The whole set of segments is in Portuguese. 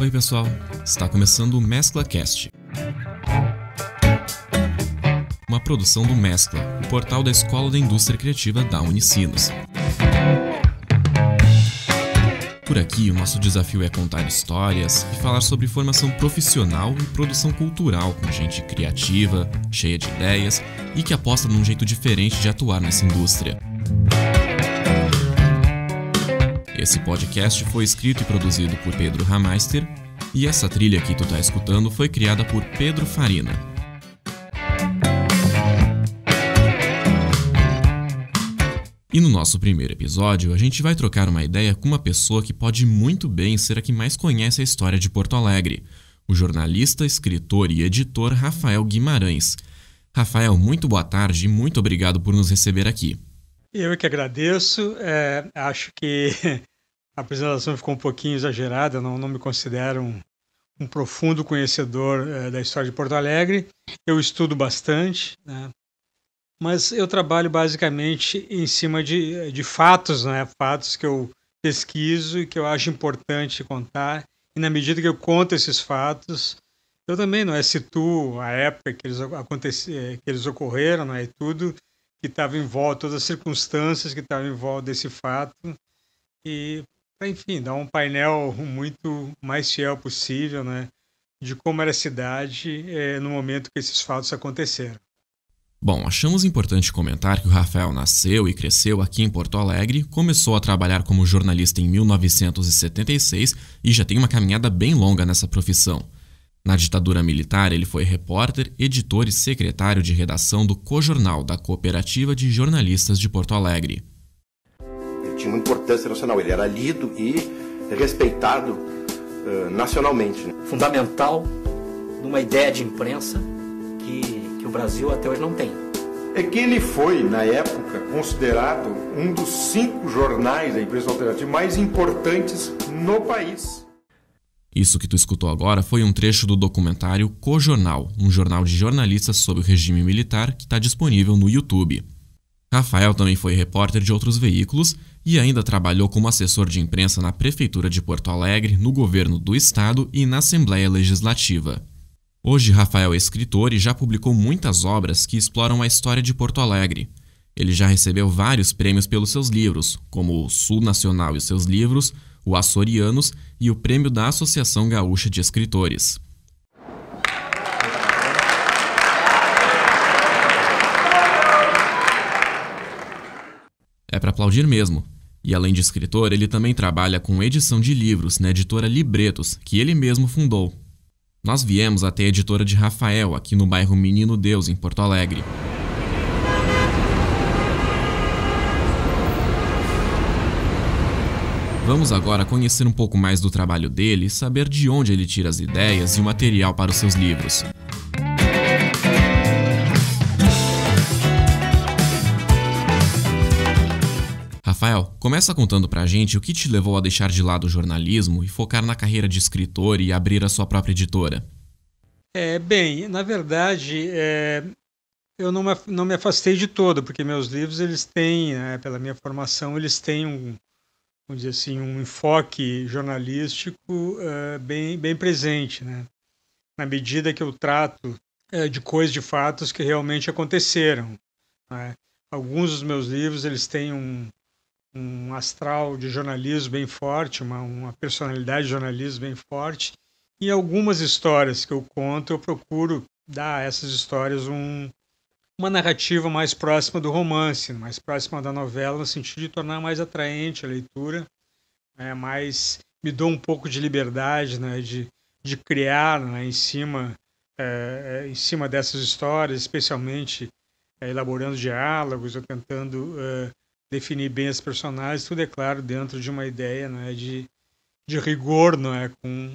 Oi pessoal, está começando o MesclaCast, uma produção do Mescla, o portal da Escola da Indústria Criativa da Unicinos. Por aqui, o nosso desafio é contar histórias e falar sobre formação profissional e produção cultural com gente criativa, cheia de ideias e que aposta num jeito diferente de atuar nessa indústria. Esse podcast foi escrito e produzido por Pedro Hameister e essa trilha que tu tá escutando foi criada por Pedro Farina. E no nosso primeiro episódio, a gente vai trocar uma ideia com uma pessoa que pode muito bem ser a que mais conhece a história de Porto Alegre, o jornalista, escritor e editor Rafael Guimarães. Rafael, muito boa tarde e muito obrigado por nos receber aqui. Eu que agradeço. Acho que a apresentação ficou um pouquinho exagerada, não me considero um profundo conhecedor da história de Porto Alegre. Eu estudo bastante, né? Mas eu trabalho basicamente em cima de fatos, né? Fatos que eu pesquiso e que eu acho importante contar. E na medida que eu conto esses fatos, eu também não situo a época que eles ocorreram, né? E tudo que estava em volta, todas as circunstâncias que estavam em volta desse fato. E, enfim, dar um painel muito mais fiel possível, né? De como era a cidade no momento que esses fatos aconteceram. Bom, achamos importante comentar que o Rafael nasceu e cresceu aqui em Porto Alegre, começou a trabalhar como jornalista em 1976 e já tem uma caminhada bem longa nessa profissão. Na ditadura militar, ele foi repórter, editor e secretário de redação do Cojornal, da Cooperativa de Jornalistas de Porto Alegre. Ele tinha uma importância nacional, ele era lido e respeitado nacionalmente. Fundamental numa ideia de imprensa que o Brasil até hoje não tem. É que ele foi, na época, considerado um dos 5 jornais da imprensa alternativa mais importantes no país. Isso que tu escutou agora foi um trecho do documentário Cojornal, um jornal de jornalistas sob o regime militar que está disponível no YouTube. Rafael também foi repórter de outros veículos e ainda trabalhou como assessor de imprensa na Prefeitura de Porto Alegre, no governo do estado e na Assembleia Legislativa. Hoje, Rafael é escritor e já publicou muitas obras que exploram a história de Porto Alegre. Ele já recebeu vários prêmios pelos seus livros, como o Sul Nacional e seus livros, o Açorianos e o Prêmio da Associação Gaúcha de Escritores. É para aplaudir mesmo. E além de escritor, ele também trabalha com edição de livros na editora Libretos, que ele mesmo fundou. Nós viemos até a editora de Rafael, aqui no bairro Menino Deus, em Porto Alegre. Vamos agora conhecer um pouco mais do trabalho dele e saber de onde ele tira as ideias e o material para os seus livros. Rafael, começa contando pra gente o que te levou a deixar de lado o jornalismo e focar na carreira de escritor e abrir a sua própria editora. Bem, na verdade, eu não me afastei de todo, porque meus livros, eles têm, pela minha formação, eles têm vamos dizer assim, um enfoque jornalístico bem presente, né? Na medida que eu trato de coisas, de fatos que realmente aconteceram, né? Alguns dos meus livros, eles têm um astral de jornalismo bem forte, uma personalidade de jornalismo bem forte. E algumas histórias que eu conto, eu procuro dar a essas histórias uma narrativa mais próxima do romance, mais próxima da novela, no sentido de tornar mais atraente a leitura, me dou um pouco de liberdade, né, de criar, né, em cima dessas histórias, especialmente elaborando diálogos ou tentando definir bem os personagens, tudo é claro dentro de uma ideia, né, de rigor, não é, com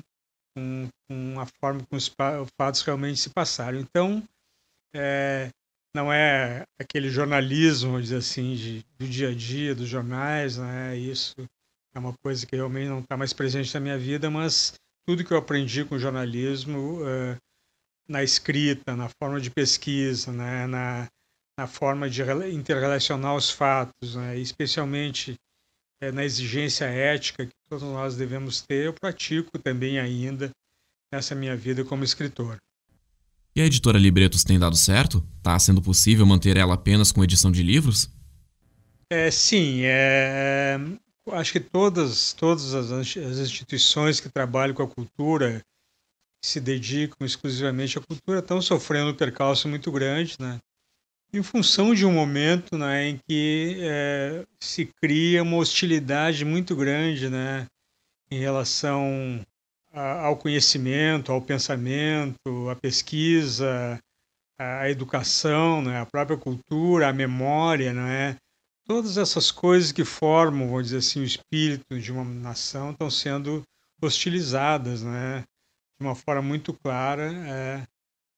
a forma como os fatos realmente se passaram. Então, não é aquele jornalismo, vamos dizer assim, do dia a dia, dos jornais, né? Isso é uma coisa que realmente não está mais presente na minha vida, mas tudo que eu aprendi com o jornalismo, na escrita, na forma de pesquisa, né? Na forma de interrelacionar os fatos, né? Especialmente na exigência ética que todos nós devemos ter, eu pratico também ainda nessa minha vida como escritor. E a editora Libretos tem dado certo? Tá sendo possível manter ela apenas com edição de livros? Sim, acho que todas as instituições que trabalham com a cultura, que se dedicam exclusivamente à cultura, estão sofrendo um percalço muito grande, né? Em função de um momento, né, em que se cria uma hostilidade muito grande, né, em relação ao conhecimento, ao pensamento, à pesquisa, à educação, né, à própria cultura, à memória, né? Todas essas coisas que formam, vamos dizer assim, o espírito de uma nação estão sendo hostilizadas, né, de uma forma muito clara,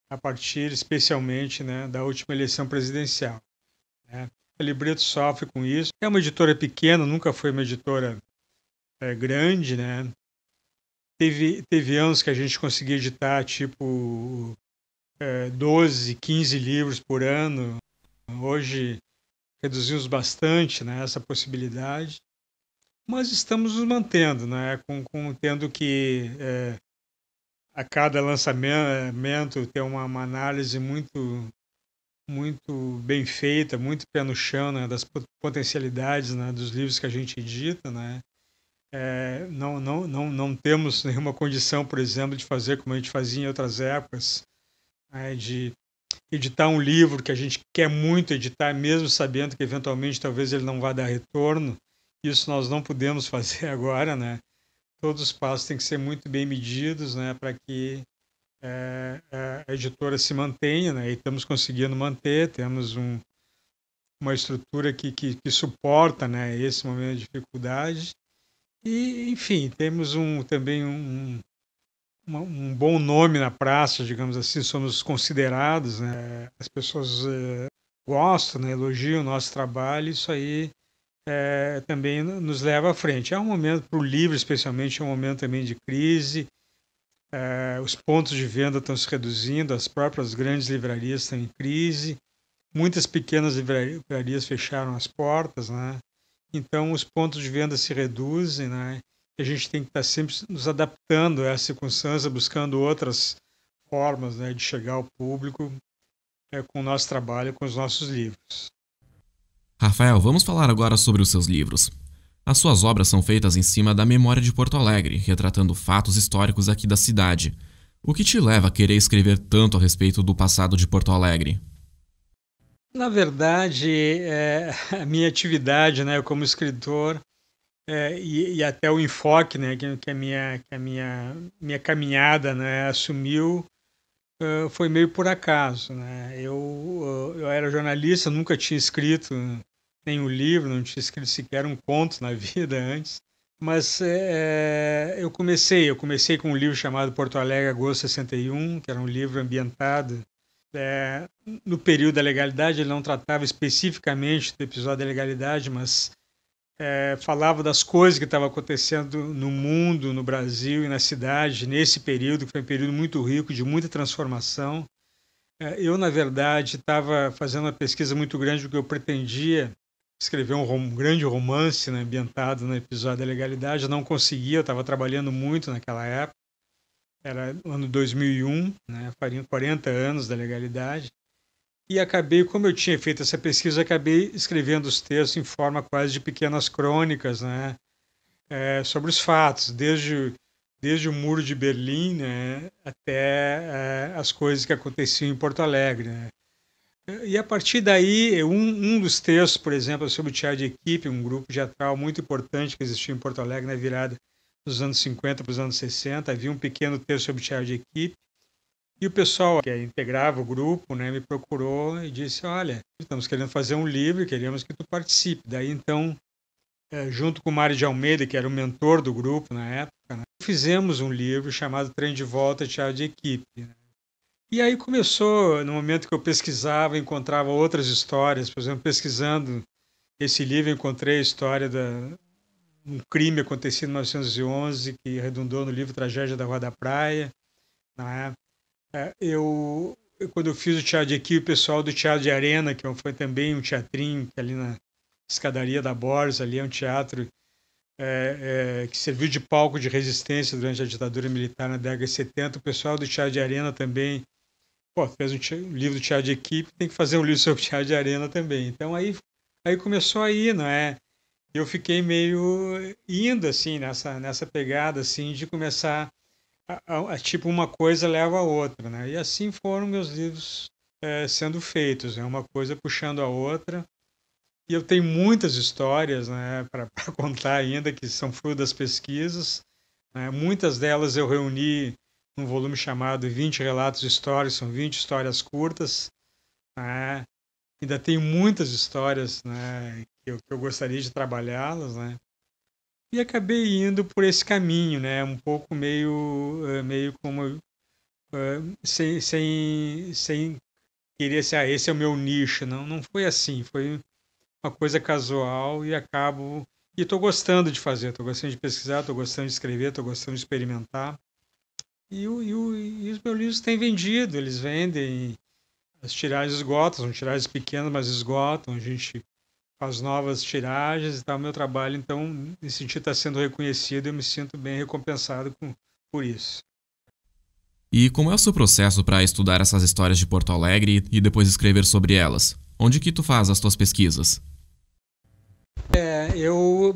a partir, especialmente, né, da última eleição presidencial, né. A Libretos sofre com isso. É uma editora pequena, nunca foi uma editora grande, né. Teve anos que a gente conseguia editar, tipo, 12, 15 livros por ano. Hoje reduzimos bastante, né, essa possibilidade, mas estamos nos mantendo, né, tendo que a cada lançamento ter uma análise muito bem feita, muito pé no chão, né, das potencialidades, né, dos livros que a gente edita, né. Não temos nenhuma condição, por exemplo, de fazer como a gente fazia em outras épocas, né, de editar um livro que a gente quer muito editar, mesmo sabendo que eventualmente talvez ele não vá dar retorno. Isso nós não podemos fazer agora, né? Todos os passos têm que ser muito bem medidos, né, para que a editora se mantenha, né? E estamos conseguindo manter, temos uma estrutura que suporta, né, esse momento de dificuldade. E, enfim, temos também um bom nome na praça, digamos assim, somos considerados, né? As pessoas gostam, né, elogiam o nosso trabalho, isso aí também nos leva à frente. É um momento, para o livro especialmente, é um momento também de crise, os pontos de venda estão se reduzindo, as próprias grandes livrarias estão em crise, muitas pequenas livrarias fecharam as portas, né? Então os pontos de venda se reduzem, né? A gente tem que estar sempre nos adaptando a essa circunstância, buscando outras formas, né, de chegar ao público com o nosso trabalho, com os nossos livros. Rafael, vamos falar agora sobre os seus livros. As suas obras são feitas em cima da memória de Porto Alegre, retratando fatos históricos aqui da cidade. O que te leva a querer escrever tanto a respeito do passado de Porto Alegre? Na verdade, a minha atividade, né, como escritor, e até o enfoque, né, que a minha caminhada, né, assumiu, foi meio por acaso, né? Eu era jornalista, nunca tinha escrito nenhum livro, não tinha escrito sequer um conto na vida antes, mas eu comecei com um livro chamado Porto Alegre, agosto 61, que era um livro ambientado no período da legalidade. Ele não tratava especificamente do episódio da legalidade, mas falava das coisas que estavam acontecendo no mundo, no Brasil e na cidade, nesse período, que foi um período muito rico, de muita transformação. Eu, na verdade, estava fazendo uma pesquisa muito grande, porque eu pretendia escrever um grande romance, né, ambientado no episódio da legalidade. Eu não conseguia, eu estava trabalhando muito naquela época. Era no ano 2001, né, fariam 40 anos da legalidade. E acabei, como eu tinha feito essa pesquisa, acabei escrevendo os textos em forma quase de pequenas crônicas, né, sobre os fatos, desde o Muro de Berlim, né, até as coisas que aconteciam em Porto Alegre, né. E a partir daí, um dos textos, por exemplo, sobre o teatro de equipe, um grupo teatral muito importante que existiu em Porto Alegre na virada dos anos 50 para os anos 60, havia um pequeno texto sobre o teatro de equipe. E o pessoal que integrava o grupo, né, me procurou e disse: olha, estamos querendo fazer um livro e queremos que tu participe. Daí, então, junto com o Mário de Almeida, que era o mentor do grupo na época, né, fizemos um livro chamado Trem de Volta, Teatro de Equipe. Né? E aí começou, no momento que eu pesquisava, encontrava outras histórias. Por exemplo, pesquisando esse livro, encontrei a história de um crime acontecido em 1911, que redundou no livro Tragédia da Rua da Praia. Né? Quando eu fiz o teatro de equipe, o pessoal do Teatro de Arena, que foi também um teatrinho, que ali na Escadaria da Borges, ali é um teatro que serviu de palco de resistência durante a ditadura militar na década de 70. O pessoal do Teatro de Arena também fez um livro do teatro de equipe, tem que fazer um livro sobre teatro de arena também. Então aí começou aí, não é? Eu fiquei meio indo assim nessa pegada assim de começar tipo uma coisa leva a outra, né? E assim foram meus livros sendo feitos, né? Uma coisa puxando a outra. E eu tenho muitas histórias, né, para contar ainda que são fruto das pesquisas, né? Muitas delas eu reuni num volume chamado 20 Relatos Históricos, são 20 histórias curtas, né? Ainda tenho muitas histórias, né, que eu gostaria de trabalhá-las, né? E acabei indo por esse caminho, né? Um pouco meio como sem querer ser, esse é o meu nicho. Não foi assim, foi uma coisa casual e acabo... E estou gostando de fazer, estou gostando de pesquisar, estou gostando de escrever, estou gostando de experimentar. E os meus livros têm vendido, eles vendem, as tiragens esgotam, são tiragens pequenas, mas esgotam, a gente faz novas tiragens e tal. Meu trabalho, então, nesse sentido, está sendo reconhecido e eu me sinto bem recompensado por isso. E como é o seu processo para estudar essas histórias de Porto Alegre e depois escrever sobre elas? Onde que tu faz as tuas pesquisas? Eu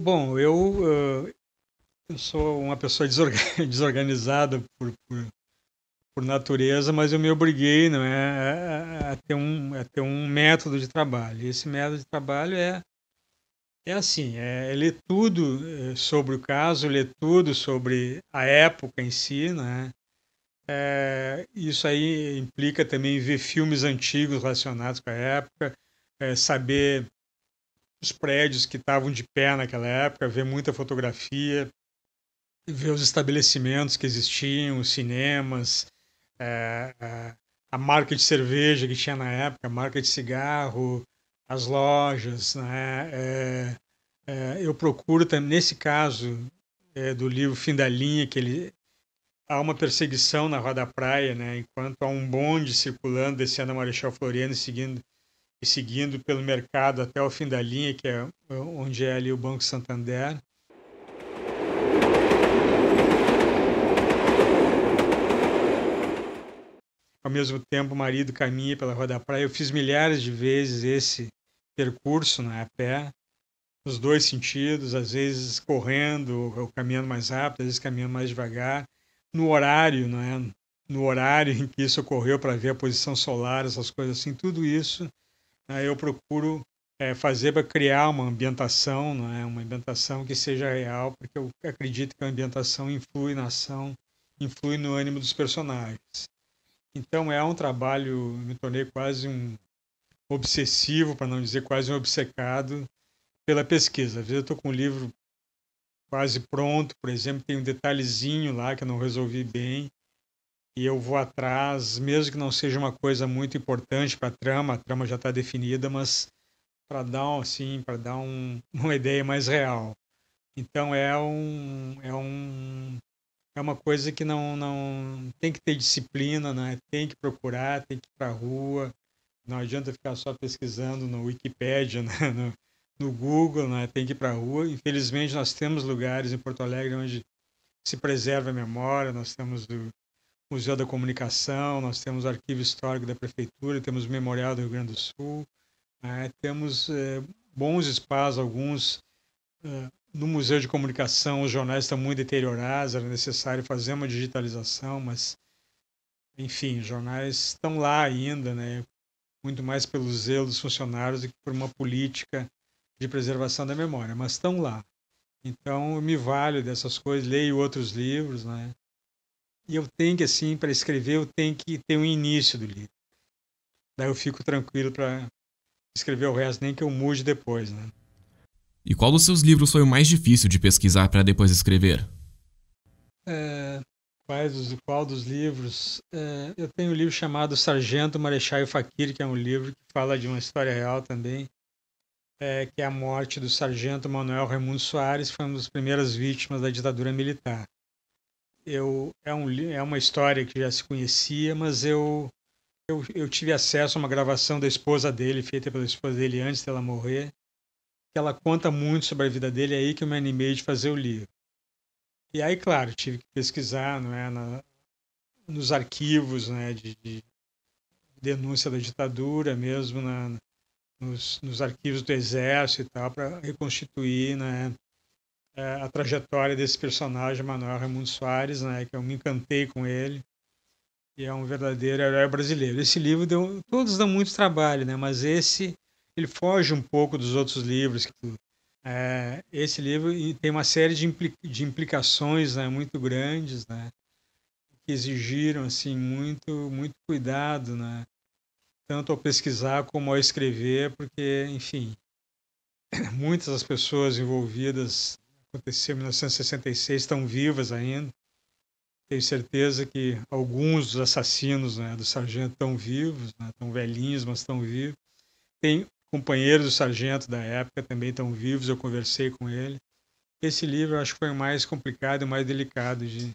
sou uma pessoa desorganizada por natureza, mas eu me obriguei, não é, a ter um método de trabalho. E esse método de trabalho é assim, ler tudo sobre o caso, ler tudo sobre a época em si, né? Isso aí implica também ver filmes antigos relacionados com a época, saber os prédios que estavam de pé naquela época, ver muita fotografia, ver os estabelecimentos que existiam, os cinemas, a marca de cerveja que tinha na época, a marca de cigarro, as lojas, né? Eu procuro também, nesse caso do livro Fim da Linha, há uma perseguição na Rua da Praia, né? Enquanto há um bonde circulando, descendo a Marechal Floriano e seguindo pelo mercado até o fim da linha, que é onde é ali o Banco Santander. Ao mesmo tempo, o marido caminha pela Rua da Praia. Eu fiz milhares de vezes esse percurso, né, a pé, nos dois sentidos, às vezes correndo ou caminhando mais rápido, às vezes caminhando mais devagar, no horário, né, no horário em que isso ocorreu, para ver a posição solar, essas coisas assim, tudo isso eu procuro fazer para criar uma ambientação, né, uma ambientação que seja real, porque eu acredito que a ambientação influi na ação, influi no ânimo dos personagens. Então é um trabalho, me tornei quase um obsessivo, para não dizer quase um obcecado, pela pesquisa. Às vezes eu estou com um livro quase pronto, por exemplo, tem um detalhezinho lá que eu não resolvi bem, e eu vou atrás, mesmo que não seja uma coisa muito importante para a trama já está definida, mas para dar uma ideia mais real. Então é uma coisa que não tem que ter disciplina, né? Tem que procurar, tem que ir para a rua. Não adianta ficar só pesquisando no Wikipédia, né? no Google, né? Tem que ir para a rua. Infelizmente, nós temos lugares em Porto Alegre onde se preserva a memória. Nós temos o Museu da Comunicação, nós temos o Arquivo Histórico da Prefeitura, temos o Memorial do Rio Grande do Sul, temos bons espaços, alguns no Museu de Comunicação. Os jornais estão muito deteriorados, era necessário fazer uma digitalização, mas, enfim, os jornais estão lá ainda, né? Muito mais pelo zelo dos funcionários do que por uma política de preservação da memória, mas estão lá. Então, eu me valho dessas coisas, leio outros livros, né? E eu tenho que, assim, para escrever, eu tenho que ter um início do livro. Daí eu fico tranquilo para escrever o resto, nem que eu mude depois, né? E qual dos seus livros foi o mais difícil de pesquisar para depois escrever? Qual dos livros? Eu tenho um livro chamado Sargento, Marechal e Faquir, que é um livro que fala de uma história real também, que é a morte do Sargento Manuel Raimundo Soares, que foi uma das primeiras vítimas da ditadura militar. É uma história que já se conhecia, mas eu tive acesso a uma gravação da esposa dele, feita pela esposa dele antes dela morrer, que ela conta muito sobre a vida dele, é aí que eu me animei de fazer o livro. E aí, claro, tive que pesquisar, não é, nos arquivos, né, de denúncia da ditadura, mesmo nos arquivos do Exército e tal, para reconstituir, né, a trajetória desse personagem, Manuel Raimundo Soares, né, que eu me encantei com ele, e é um verdadeiro herói brasileiro. Esse livro todos dão muito trabalho, né, mas ele foge um pouco dos outros livros. Esse livro tem uma série de implicações, né, muito grandes, né, que exigiram assim muito cuidado, né, tanto ao pesquisar como ao escrever, porque, enfim, muitas das pessoas envolvidas, aconteceu em 1966, estão vivas ainda. Tenho certeza que alguns dos assassinos, né, do sargento estão vivos, né, estão velhinhos, mas estão vivos. Tem companheiros do sargento da época também estão vivos, eu conversei com ele. Esse livro eu acho que foi o mais complicado e mais delicado de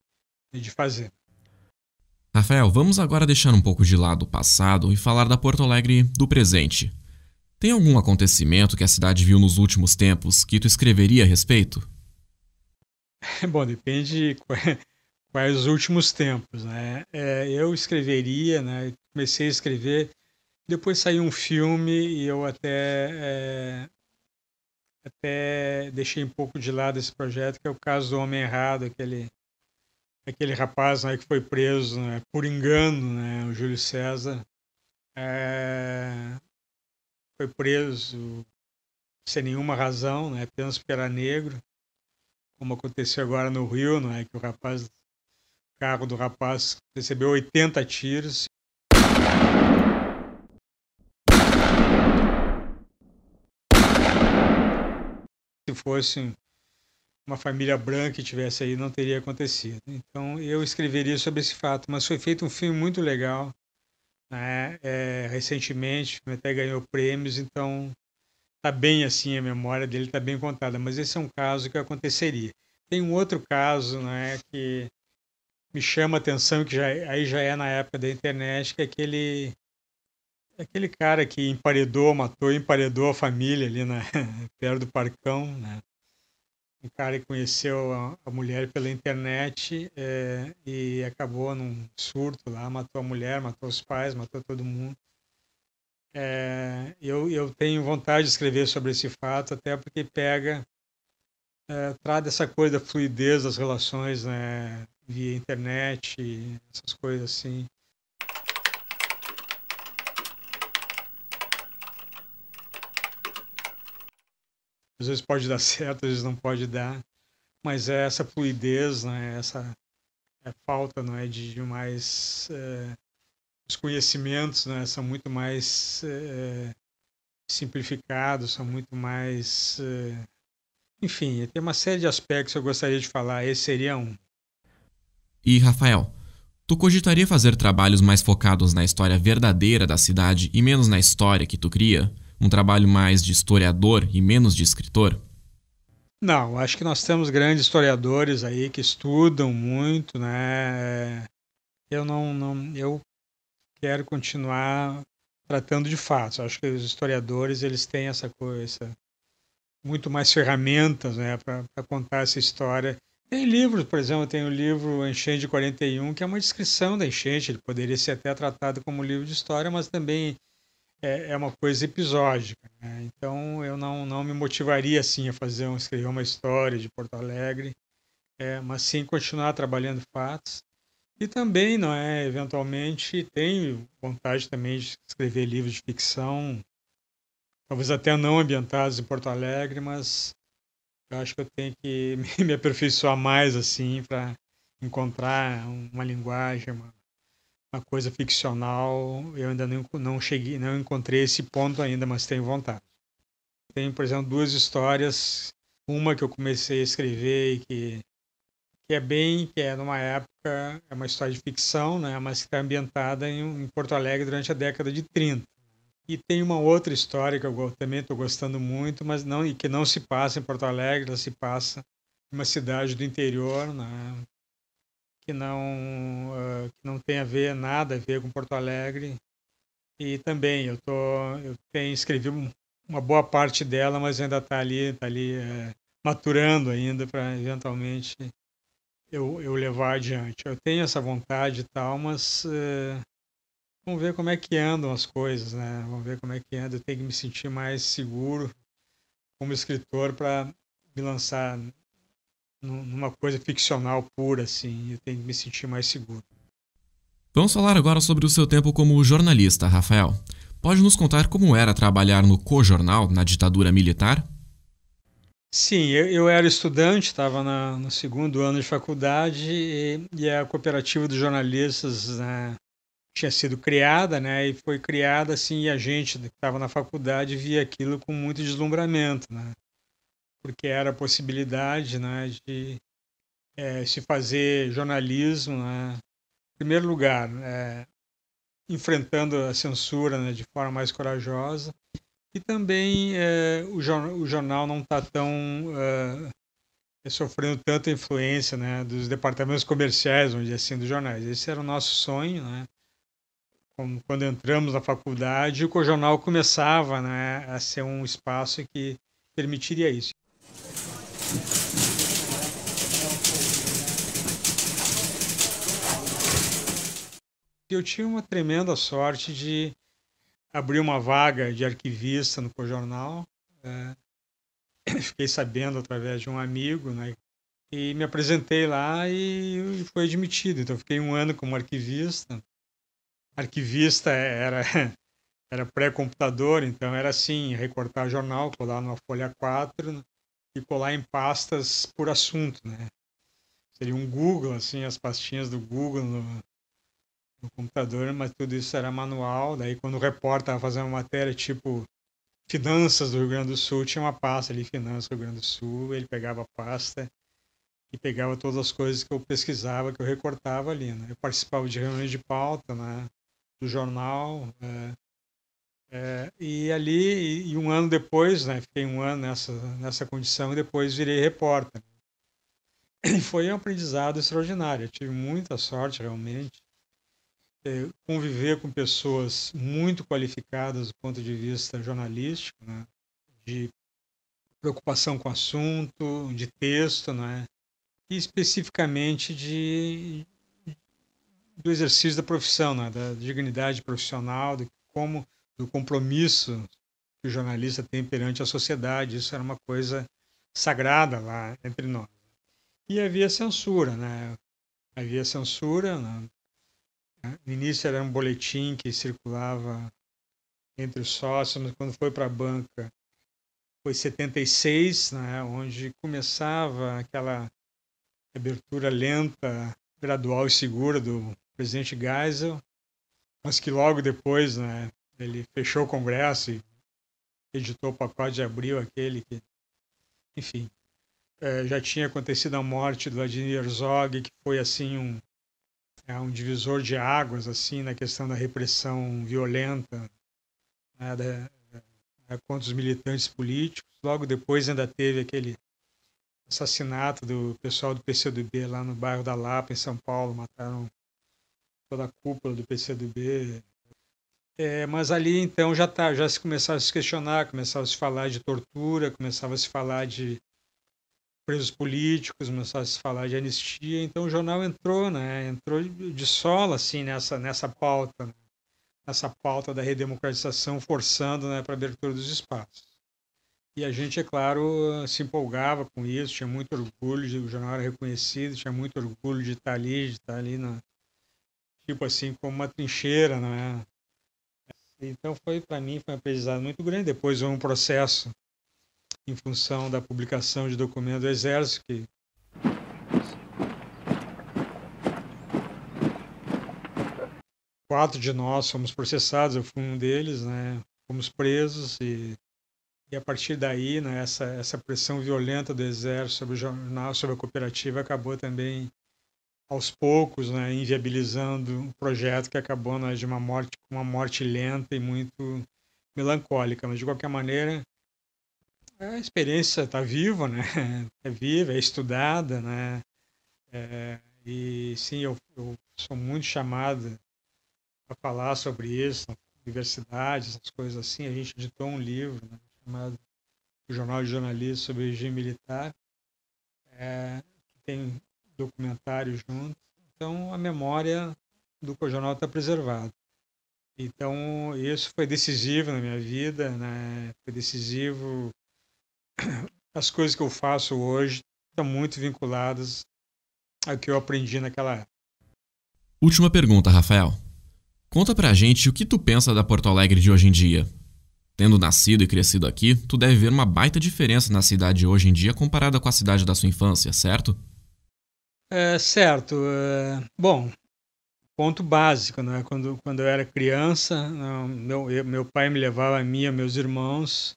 fazer. Rafael, vamos agora deixar um pouco de lado o passado e falar da Porto Alegre do presente. Tem algum acontecimento que a cidade viu nos últimos tempos que tu escreveria a respeito? Bom, depende quais os últimos tempos, né? Eu escreveria, né? Comecei a escrever, depois saiu um filme e eu até deixei um pouco de lado esse projeto, que é o caso do Homem Errado, aquele rapaz, né, que foi preso, né, por engano, né, o Júlio César, foi preso sem nenhuma razão, né, apenas porque era negro, como aconteceu agora no Rio, né, que o carro do rapaz recebeu 80 tiros. Se fosse uma família branca que tivesse aí, não teria acontecido. Então, eu escreveria sobre esse fato, mas foi feito um filme muito legal, né? Recentemente, até ganhou prêmios, então tá bem assim, a memória dele está bem contada, mas esse é um caso que aconteceria. Tem um outro caso, né, que me chama a atenção, que aí já é na época da internet, que é aquele cara que matou e emparedou a família ali perto do Parcão, né? Um cara que conheceu a mulher pela internet e acabou num surto lá, matou a mulher, matou os pais, matou todo mundo. Eu tenho vontade de escrever sobre esse fato, até porque traz essa coisa da fluidez das relações, né, via internet, essas coisas assim. Às vezes pode dar certo, às vezes não pode dar, mas é essa fluidez, né, essa falta, não é, de mais os conhecimentos, né, são muito mais simplificados, são muito mais enfim, tem uma série de aspectos que eu gostaria de falar, esse seria um. E, Rafael, tu cogitaria fazer trabalhos mais focados na história verdadeira da cidade e menos na história que tu cria? Um trabalho mais de historiador e menos de escritor? Não, acho que nós temos grandes historiadores aí que estudam muito, né? Eu quero continuar tratando de fatos. Acho que os historiadores, eles têm essa coisa, muito mais ferramentas, né, para contar essa história. Tem livros, por exemplo, tem o livro Enchente de 41, que é uma descrição da enchente, ele poderia ser até tratado como livro de história, mas também é uma coisa episódica, né? Então eu não me motivaria assim a escrever uma história de Porto Alegre, mas sim continuar trabalhando fatos. E também, não é, eventualmente tenho vontade também de escrever livros de ficção, talvez até não ambientados em Porto Alegre, mas eu acho que eu tenho que me aperfeiçoar mais assim para encontrar uma linguagem, uma coisa ficcional. Eu ainda não encontrei esse ponto ainda, mas tenho vontade. Tenho, por exemplo, duas histórias, uma que eu comecei a escrever e que é numa época, é uma história de ficção, né, mas que está ambientada em Porto Alegre durante a década de 30. E tem uma outra história que eu também estou gostando muito, mas que não se passa em Porto Alegre, ela se passa em uma cidade do interior, né, que não tem nada a ver com Porto Alegre. E também eu escrevi uma boa parte dela, mas ainda está ali, maturando ainda para eventualmente eu levar adiante. Eu tenho essa vontade e tal, mas vamos ver como é que andam as coisas, né? Vamos ver como é que anda. Eu tenho que me sentir mais seguro como escritor para me lançar numa coisa ficcional pura, assim. Eu tenho que me sentir mais seguro. Vamos falar agora sobre o seu tempo como jornalista, Rafael. Pode nos contar como era trabalhar no Cojornal na ditadura militar? Sim, eu era estudante, estava no segundo ano de faculdade e a cooperativa dos jornalistas, né, tinha sido criada, né, e foi criada assim, e a gente que estava na faculdade via aquilo com muito deslumbramento, né, porque era a possibilidade, né, de se fazer jornalismo, né, em primeiro lugar, enfrentando a censura, né, de forma mais corajosa. E também o jornal não está tão sofrendo tanta influência, né, dos departamentos comerciais, vamos dizer assim, dos jornais. Esse era o nosso sonho, né? Quando entramos na faculdade, o Cojornal começava, né, a ser um espaço que permitiria isso. Eu tinha uma tremenda sorte de abrir uma vaga de arquivista no Cojornal. Fiquei sabendo através de um amigo, né? E me apresentei lá e fui admitido. Então, fiquei um ano como arquivista. Arquivista era pré-computador, então era assim, recortar jornal, colar numa folha 4 e colar em pastas por assunto, né? Seria um Google, assim, as pastinhas do Google no computador, mas tudo isso era manual. Daí, quando o repórter estava fazendo uma matéria, tipo Finanças do Rio Grande do Sul, tinha uma pasta ali, Finanças do Rio Grande do Sul, ele pegava a pasta e pegava todas as coisas que eu pesquisava, que eu recortava ali, né? Eu participava de reuniões de pauta, né, do jornal, e ali, e um ano depois, né, fiquei um ano nessa condição e depois virei repórter. E foi um aprendizado extraordinário, eu tive muita sorte realmente, conviver com pessoas muito qualificadas do ponto de vista jornalístico, né, de preocupação com o assunto, de texto, né, e especificamente do exercício da profissão, né, da dignidade profissional, do compromisso que o jornalista tem perante a sociedade. Isso era uma coisa sagrada lá entre nós. E havia censura, né? Havia censura. Né? No início era um boletim que circulava entre os sócios, mas quando foi para a banca foi 76, né? Onde começava aquela abertura lenta, gradual e segura do presidente Geisel, mas que logo depois, né, ele fechou o Congresso e editou o pacote de abril, aquele que, enfim, já tinha acontecido a morte do Vladimir Herzog, que foi assim um divisor de águas assim na questão da repressão violenta, né, contra os militantes políticos. Logo depois ainda teve aquele assassinato do pessoal do PCdoB lá no bairro da Lapa, em São Paulo, mataram toda a cúpula do PCdoB. Mas ali então já se começava a se questionar, começava a se falar de tortura, começava a se falar de presos políticos, começava a se falar de anistia. Então o jornal entrou, né? Entrou de sola assim nessa pauta, né? Nessa pauta da redemocratização, forçando, né, para a abertura dos espaços. E a gente, é claro, se empolgava com isso, tinha muito orgulho, o jornal era reconhecido, tinha muito orgulho de estar ali, tipo assim, como uma trincheira, né? Então para mim, foi um aprendizado muito grande. Depois houve um processo em função da publicação de documentos do Exército, que 4 de nós fomos processados, eu fui um deles, né? Fomos presos e a partir daí, né, essa pressão violenta do Exército sobre o jornal, sobre a cooperativa, acabou também, aos poucos, né, inviabilizando um projeto que acabou, né, de uma morte lenta e muito melancólica. Mas, de qualquer maneira, a experiência está viva, né? É viva, é estudada, né? E, sim, eu sou muito chamado a falar sobre isso na universidade, essas coisas assim. A gente editou um livro, né, chamado Jornal de Jornalistas sobre o Regime Militar, tem documentário junto. Então, a memória do Cojornal está preservada. Então, isso foi decisivo na minha vida, né? Foi decisivo. As coisas que eu faço hoje estão muito vinculadas ao que eu aprendi naquela época. Última pergunta, Rafael. Conta pra gente o que tu pensa da Porto Alegre de hoje em dia. Tendo nascido e crescido aqui, tu deve ver uma baita diferença na cidade hoje em dia comparada com a cidade da sua infância, certo? Certo. Bom, ponto básico, né? Quando eu era criança, meu pai me levava a mim e a meus irmãos.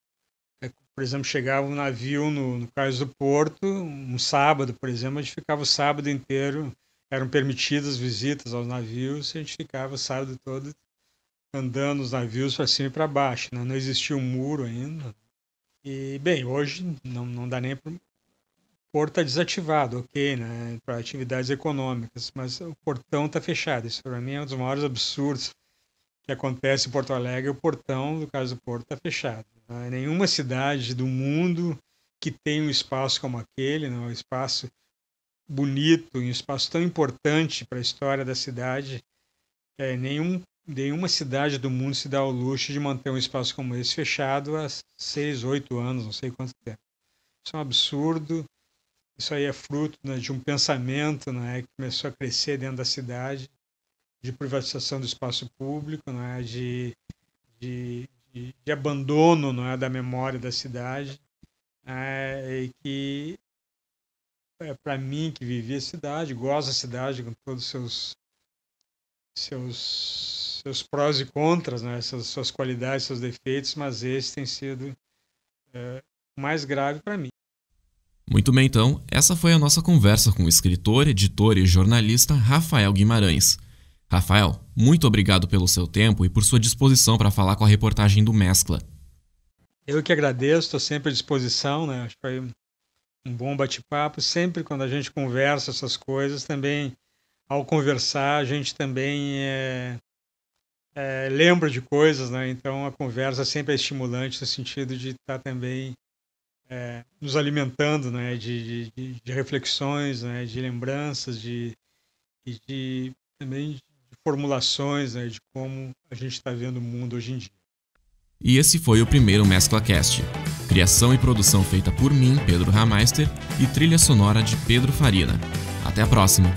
Por exemplo, chegava um navio no Cais do Porto, um sábado, por exemplo, a gente ficava o sábado inteiro, eram permitidas visitas aos navios, e a gente ficava o sábado todo andando os navios para cima e para baixo, né? Não existia um muro ainda. E, bem, hoje não dá nem para... O porto está desativado, ok, né? Para atividades econômicas, mas o portão está fechado. Isso, para mim, é um dos maiores absurdos que acontece em Porto Alegre. O portão do Cais do Porto está fechado. Não é nenhuma cidade do mundo que tem um espaço como aquele, um espaço bonito, um espaço tão importante para a história da cidade. Nenhuma cidade do mundo se dá ao luxo de manter um espaço como esse fechado há 6, 8 anos, não sei quanto tempo. Isso é um absurdo. Isso aí é fruto, né, de um pensamento, né, que começou a crescer dentro da cidade, de privatização do espaço público, né, de abandono, não é, da memória da cidade, e que, para mim, que vivi a cidade, gosto da cidade com todos os seus prós e contras, né, suas qualidades, seus defeitos, mas esse tem sido o mais grave para mim. Muito bem, então, essa foi a nossa conversa com o escritor, editor e jornalista Rafael Guimarães. Rafael, muito obrigado pelo seu tempo e por sua disposição para falar com a reportagem do Mescla. Eu que agradeço, estou sempre à disposição, né? Acho que foi um bom bate-papo. Sempre quando a gente conversa essas coisas, também, ao conversar, a gente também lembra de coisas, né? Então, a conversa sempre é estimulante no sentido de estar também nos alimentando, né? de reflexões, né? De lembranças, também de formulações, né? De como a gente está vendo o mundo hoje em dia. E esse foi o primeiro MesclaCast. Criação e produção feita por mim, Pedro Rameister, e trilha sonora de Pedro Farina. Até a próxima!